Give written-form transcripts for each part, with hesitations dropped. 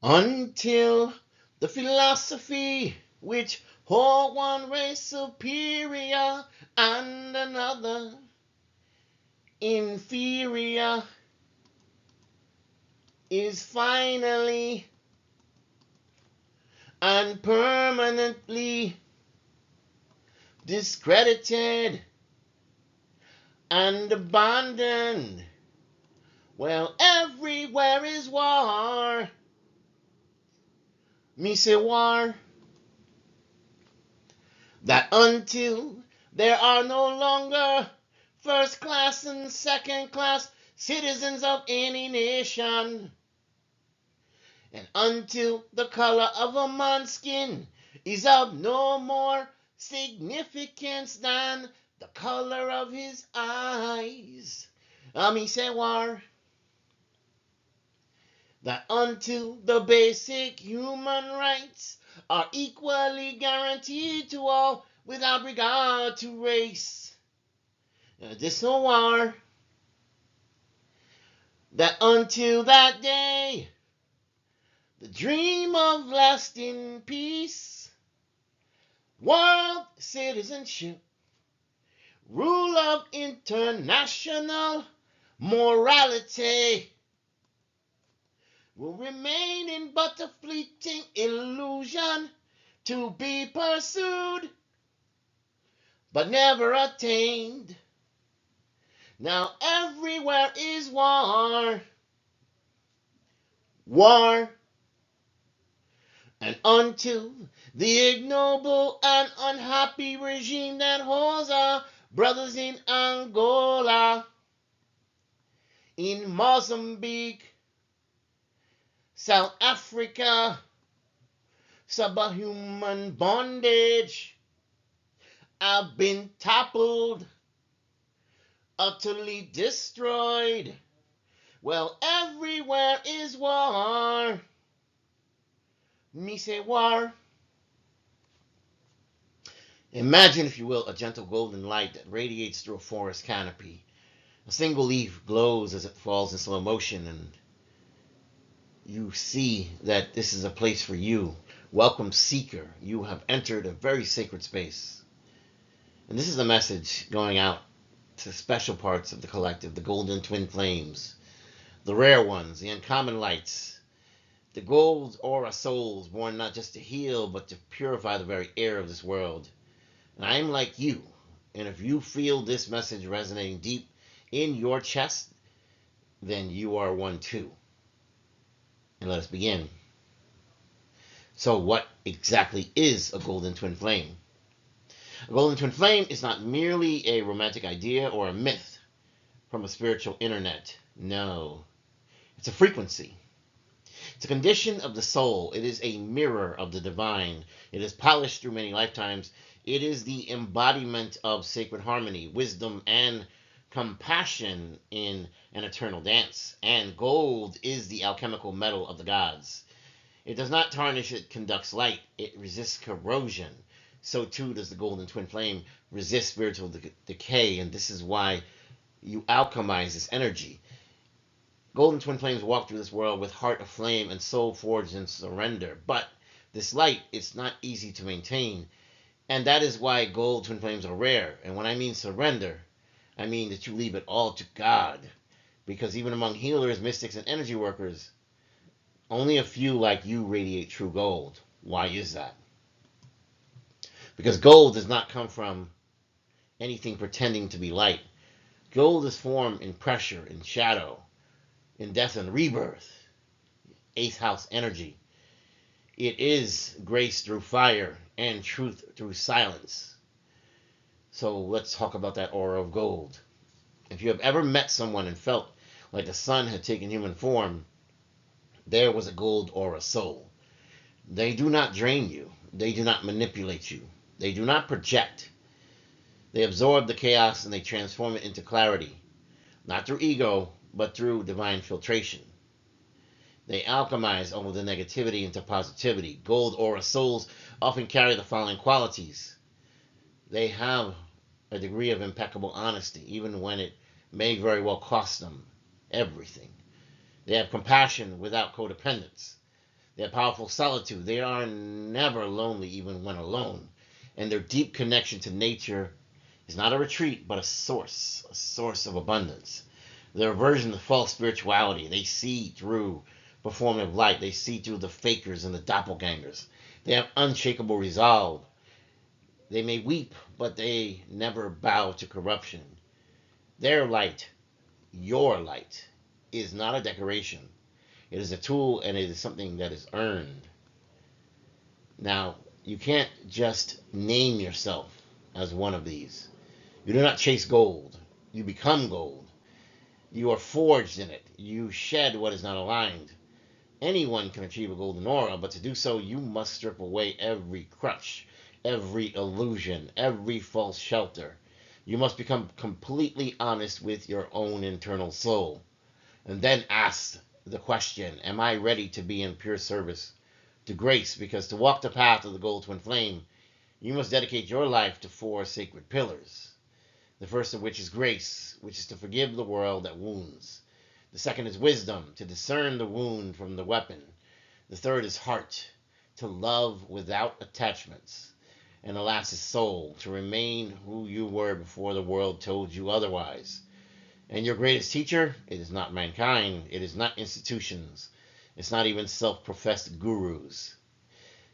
until the philosophy which hold one race superior and another inferior is finally and permanently discredited and abandoned. Well, everywhere is war. Me say war. That until there are no longer first class and second class citizens of any nation, and until the color of a man's skin is of no more significance than the color of his eyes. Me say war. That until the basic human rights are equally guaranteed to all without regard to race. This no war. That until that day, the dream of lasting peace, world citizenship, rule of international morality will remain in but a fleeting illusion to be pursued but never attained. Now everywhere is war. War. And until the ignoble and unhappy regime that holds our brothers in Angola, in Mozambique, South Africa, subhuman bondage, have been toppled, utterly destroyed. Well, everywhere is war. Me say war. Imagine, if you will, a gentle golden light that radiates through a forest canopy. A single leaf glows as it falls in slow motion, and you see that this is a place for you. Welcome, seeker. You have entered a very sacred space. And this is a message going out to special parts of the collective, the golden twin flames, the rare ones, the uncommon lights, the gold aura souls born not just to heal, but to purify the very air of this world. And I'm like you. And if you feel this message resonating deep in your chest, then you are one too. And let us begin. So what exactly is a golden twin flame? A golden twin flame is not merely a romantic idea or a myth from a spiritual internet. No. It's a frequency. It's a condition of the soul. It is a mirror of the divine. It is polished through many lifetimes. It is the embodiment of sacred harmony, wisdom, and compassion in an eternal dance. And gold is the alchemical metal of the gods. It does not tarnish, it conducts light. It resists corrosion. So too does the golden twin flame resist spiritual decay, and this is why you alchemize this energy. Golden twin flames walk through this world with heart aflame and soul forged in surrender. But this light, it's not easy to maintain, and that is why gold twin flames are rare. And when I mean surrender, I mean that you leave it all to God. Because even among healers, mystics, and energy workers, only a few like you radiate true gold. Why is that? Because gold does not come from anything pretending to be light. Gold is formed in pressure, in shadow, in death and rebirth. Eighth house energy. It is grace through fire and truth through silence. So let's talk about that aura of gold. If you have ever met someone and felt like the sun had taken human form, there was a gold aura soul. They do not drain you. They do not manipulate you. They do not project. They absorb the chaos and they transform it into clarity. Not through ego, but through divine filtration. They alchemize all of the negativity into positivity. Gold aura souls often carry the following qualities. They have a degree of impeccable honesty, even when it may very well cost them everything. They have compassion without codependence. They have powerful solitude. They are never lonely, even when alone. And their deep connection to nature is not a retreat, but a source of abundance. Their aversion to false spirituality. They see through performative light. They see through the fakers and the doppelgangers. They have unshakable resolve. They may weep, but they never bow to corruption. Their light, your light, is not a decoration. It is a tool, and it is something that is earned. Now, you can't just name yourself as one of these. You do not chase gold. You become gold. You are forged in it. You shed what is not aligned. Anyone can achieve a golden aura, but to do so, you must strip away every crutch, every illusion, every false shelter. You must become completely honest with your own internal soul, and then ask the question, am I ready to be in pure service to grace? Because to walk the path of the gold twin flame, you must dedicate your life to four sacred pillars. The first of which is grace, which is to forgive the world that wounds. The second is wisdom, to discern the wound from the weapon. The third is heart, to love without attachments. And the last is soul, to remain who you were before the world told you otherwise. And your greatest teacher, it is not mankind, it is not institutions, it's not even self-professed gurus.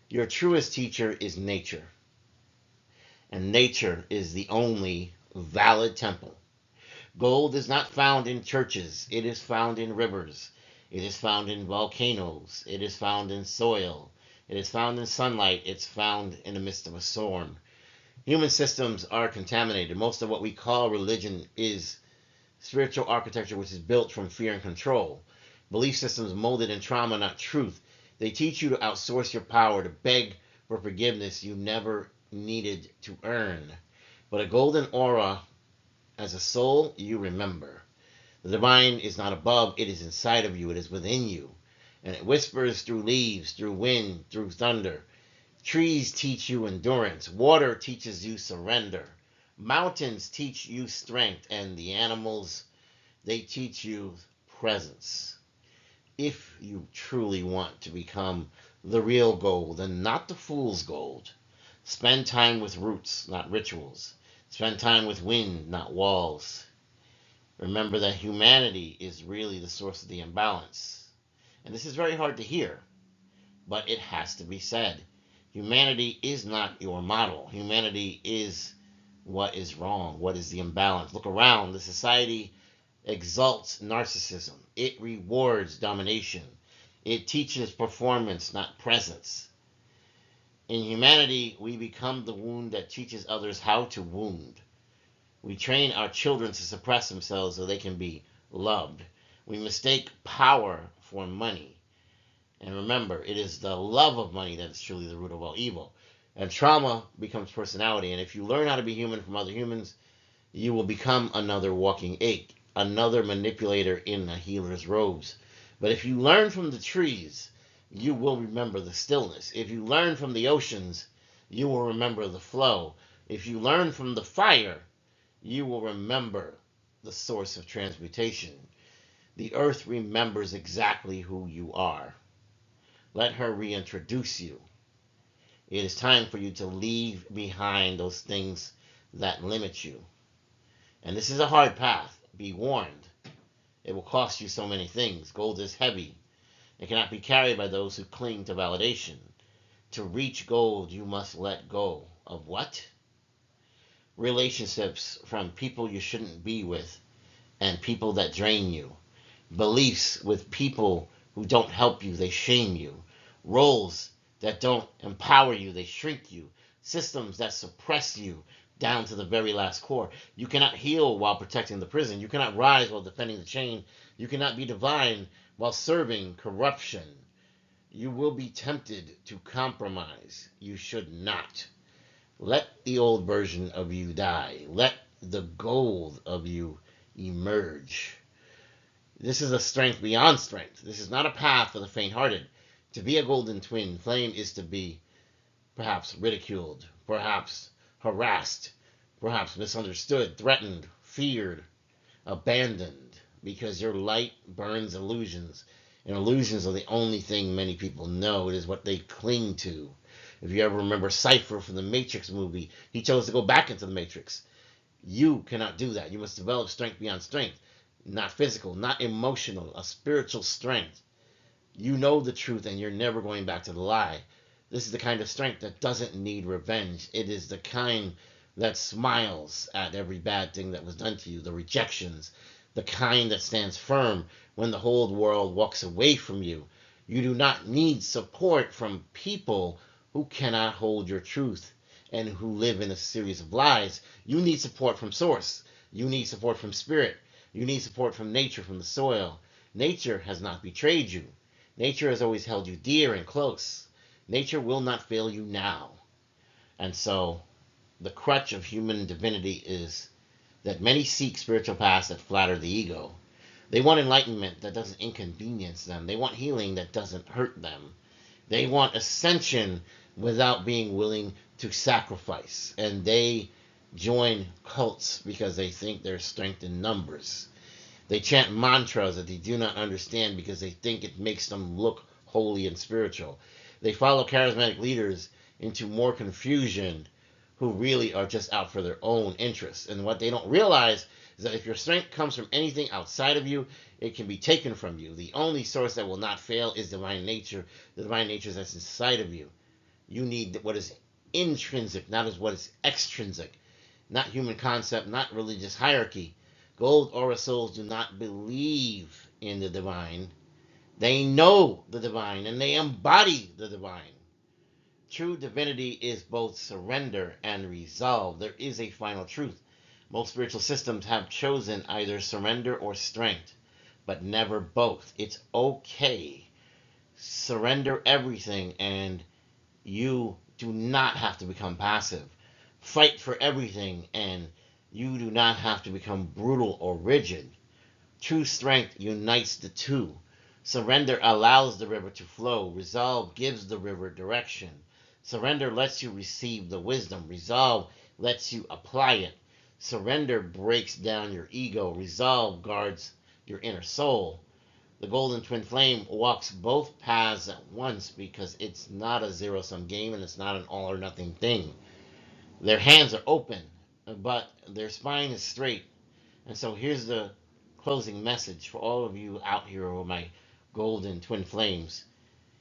Your truest teacher is nature. And nature is the only valid temple. Gold is not found in churches, it is found in rivers. It is found in volcanoes. It is found in soil. It is found in sunlight. It's found in the midst of a storm. Human systems are contaminated. Most of what we call religion is spiritual architecture which is built from fear and control. Belief systems molded in trauma, not truth. They teach you to outsource your power, to beg for forgiveness you never needed to earn. But a golden aura, as a soul, you remember. The divine is not above, it is inside of you, it is within you. And it whispers through leaves, through wind, through thunder. Trees teach you endurance. Water teaches you surrender. Mountains teach you strength. And the animals, they teach you presence. If you truly want to become the real gold and not the fool's gold, spend time with roots, not rituals. Spend time with wind, not walls. Remember that humanity is really the source of the imbalance. And this is very hard to hear, but it has to be said. Humanity is not your model. Humanity is what is wrong, what is the imbalance. Look around. The society exalts narcissism. It rewards domination. It teaches performance, not presence. In humanity, we become the wound that teaches others how to wound. We train our children to suppress themselves so they can be loved. We mistake power for money. And remember, it is the love of money that is truly the root of all evil. And trauma becomes personality. And if you learn how to be human from other humans, you will become another walking ache, another manipulator in a healer's robes. But if you learn from the trees, you will remember the stillness. If you learn from the oceans, you will remember the flow. If you learn from the fire, you will remember the source of transmutation. The earth remembers exactly who you are. Let her reintroduce you. It is time for you to leave behind those things that limit you. And this is a hard path. Be warned. It will cost you so many things. Gold is heavy. It cannot be carried by those who cling to validation. To reach gold, you must let go of what? Relationships from people you shouldn't be with and people that drain you. Beliefs with people who don't help you, they shame you. Roles that don't empower you, they shrink you. Systems that suppress you down to the very last core. You cannot heal while protecting the prison. You cannot rise while defending the chain. You cannot be divine while serving corruption. You will be tempted to compromise. You should not. Let the old version of you die. Let the gold of you emerge. This is a strength beyond strength. This is not a path for the faint-hearted. To be a golden twin flame is to be perhaps ridiculed, perhaps harassed, perhaps misunderstood, threatened, feared, abandoned, because your light burns illusions And illusions are the only thing many people know. It is what they cling to. If you ever remember Cypher from the Matrix movie, he chose to go back into the Matrix. You cannot do that. You must develop strength beyond strength. Not physical, not emotional, a spiritual strength. You know the truth and you're never going back to the lie. This is the kind of strength that doesn't need revenge. It is the kind that smiles at every bad thing that was done to you, the rejections, the kind that stands firm when the whole world walks away from you. You do not need support from people who cannot hold your truth and who live in a series of lies. You need support from source. You need support from spirit. You need support from nature, from the soil. Nature has not betrayed you. Nature has always held you dear and close. Nature will not fail you now. And so the crutch of human divinity is that many seek spiritual paths that flatter the ego. They want enlightenment that doesn't inconvenience them. They want healing that doesn't hurt them. They want ascension without being willing to sacrifice. And they join cults because they think there's strength in numbers. They chant mantras that they do not understand because they think it makes them look holy and spiritual. They follow charismatic leaders into more confusion who really are just out for their own interests. And what they don't realize is that if your strength comes from anything outside of you, it can be taken from you. The only source that will not fail is divine nature, the divine nature that's inside of you. You need what is intrinsic, not as what is extrinsic, not human concept, not religious hierarchy. Gold aura souls do not believe in the divine. They know the divine and they embody the divine. True divinity is both surrender and resolve. There is a final truth. Most spiritual systems have chosen either surrender or strength, but never both. It's okay. Surrender everything and you do not have to become passive. Fight for everything and you do not have to become brutal or rigid. True strength unites the two. Surrender allows the river to flow. Resolve gives the river direction. Surrender lets you receive the wisdom. Resolve lets you apply it. Surrender breaks down your ego. Resolve guards your inner soul. The golden twin flame walks both paths at once because it's not a zero-sum game and it's not an all or nothing thing. Their hands are open, but their spine is straight. And so here's the closing message for all of you out here who are my golden twin flames.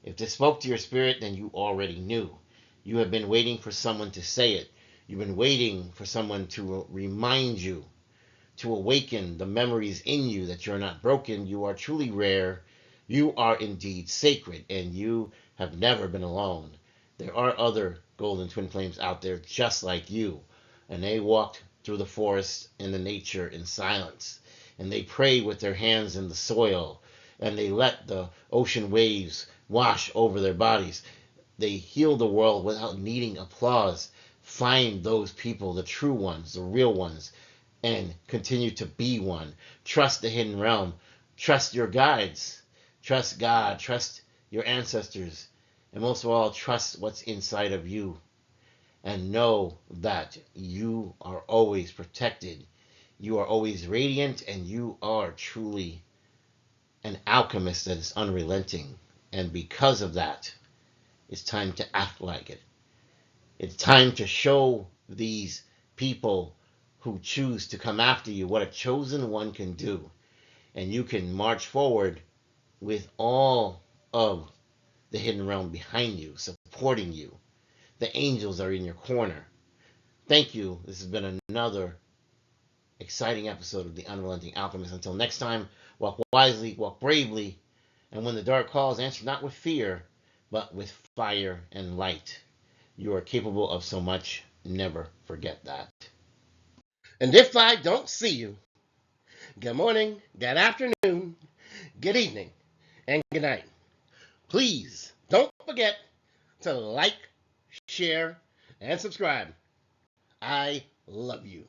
If this spoke to your spirit, then you already knew. You have been waiting for someone to say it. You've been waiting for someone to remind you, to awaken the memories in you that you're not broken, you are truly rare, you are indeed sacred, and you have never been alone. There are other golden twin flames out there just like you, and they walked through the forest in the nature in silence, and they pray with their hands in the soil, and they let the ocean waves wash over their bodies. They heal the world without needing applause. Find those people, the true ones, the real ones, and continue to be one. Trust the hidden realm. Trust your guides. Trust God. Trust your ancestors. And most of all, trust what's inside of you. And know that you are always protected. You are always radiant, and you are truly an alchemist that is unrelenting. And because of that, it's time to act like it. It's time to show these people who choose to come after you what a chosen one can do. And you can march forward with all of the hidden realm behind you, supporting you. The angels are in your corner. Thank you. This has been another exciting episode of the Unrelenting Alchemist. Until next time, walk wisely, walk bravely, and when the dark calls, answer not with fear, but with fire and light. You are capable of so much. Never forget that. And if I don't see you, good morning, good afternoon, good evening, and good night. Please don't forget to like, share, and subscribe. I love you.